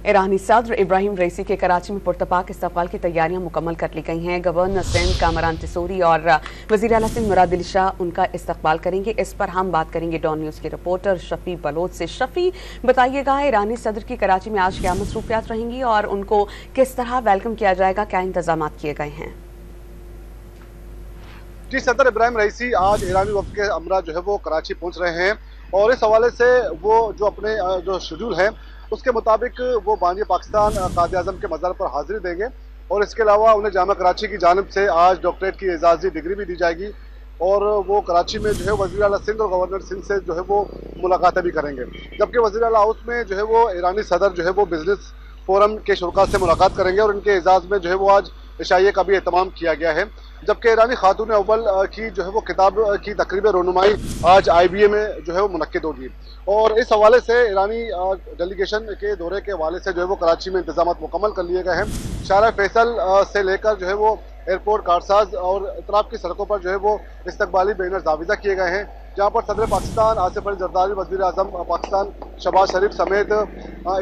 ईरानी सदर इब्राहिम रईसी के कराची में पुरतपाक इस्तकबाल की तैयारियां मुकम्मल कर ली गई हैं। गवर्नर सिंध कामरान तिसोरी और वज़ीर आला सिंध मुराद अली शाह उनका इस्तकबाल करेंगे। इस पर हम बात करेंगे डॉन न्यूज़ के रिपोर्टर शफी बलोच से। शफी, बताइएगा ईरानी सदर की कराची में आज क्या मसरूफियात रहेंगी और उनको किस तरह वेलकम किया जाएगा, क्या इंतजाम किए गए हैं? जी, सदर इब्राहिम रईसी आज ईरानी वफ्द के अमरा जो है वो कराची पहुंच रहे हैं और इस हवाले से वो जो अपने जो शेड्यूल है उसके मुताबिक वो बानी पाकिस्तान कायद आज़म के मज़ार पर हाजिरी देंगे और इसके अलावा उन्हें जामा कराची की जानिब से आज डॉक्टरेट की एजाज़ी डिग्री भी दी जाएगी और वो कराची में जो है वज़ीर आला सिंध और गवर्नर सिंध से जो है वो मुलाकातें भी करेंगे। जबकि वज़ीर आला हाउस में जो है वो ईरानी सदर जो है वो बिजनेस फोरम के शुरा से मुलाकात करेंगे और उनके एजाज़ में जो है वो आज इशाइये का भी एहतमाम किया गया है। जबकि ईरानी खातून अव्वल की जो है वो किताब की तकरीब रोनुमाई आज IBA में जो है वो मुनक्किद होगी और इस हवाले से ईरानी डेलीगेशन के दौरे के हवाले से जो है वो कराची में इंतजाम मुकम्मल कर लिए गए हैं। शारा फैसल से लेकर जो है वो एयरपोर्ट, कारसाज और इतराफ की सड़कों पर जो है वो इस्तकबाली बैनर जाविजा किए गए हैं, जहाँ पर सदर पाकिस्तान आसिफ अली जरदारी, वज़ीर आज़म पाकिस्तान शहबाज शरीफ समेत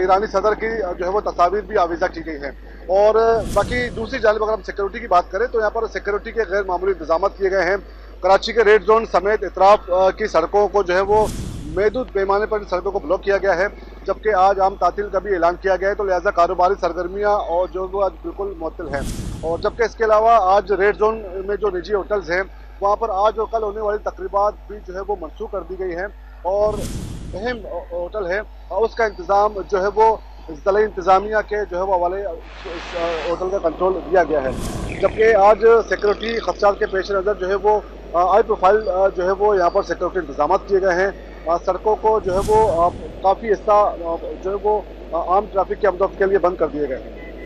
ईरानी सदर की जो है वो तस्वीर भी आविजा की गई हैं। और बाकी दूसरी जानिब अगर हम सिक्योरिटी की बात करें तो यहाँ पर सिक्योरिटी के गैर मामूली इंतजाम किए गए हैं। कराची के रेड जोन समेत इतराफ की सड़कों को जो है वो महदूद पैमाने पर इन सड़कों को ब्लॉक किया गया है। जबकि आज आम तातील का भी ऐलान किया गया है, तो लिहाजा कारोबारी सरगर्मियाँ और जो वो आज बिल्कुल मुअत्तल हैं। और जबकि इसके अलावा आज रेड जोन में जो निजी होटल्स हैं वहाँ पर आज और कल होने वाली तकरीबात भी जो है वो मनसूख कर दी गई हैं और अहम होटल है उसका इंतज़ाम जो है वो ज़िला इंतज़ामिया के जो है वो हवाले होटल का कंट्रोल दिया गया है। जबकि आज सिक्योरिटी खदशात के पेश नज़र जो है वो हाई प्रोफाइल जो है वो यहाँ पर सिक्योरिटी इंतजाम किए गए हैं। सड़कों को जो है वो काफ़ी हिस्सा जो है वो आम ट्रैफिक के आमदोरफ्त के लिए बंद कर दिए गए हैं।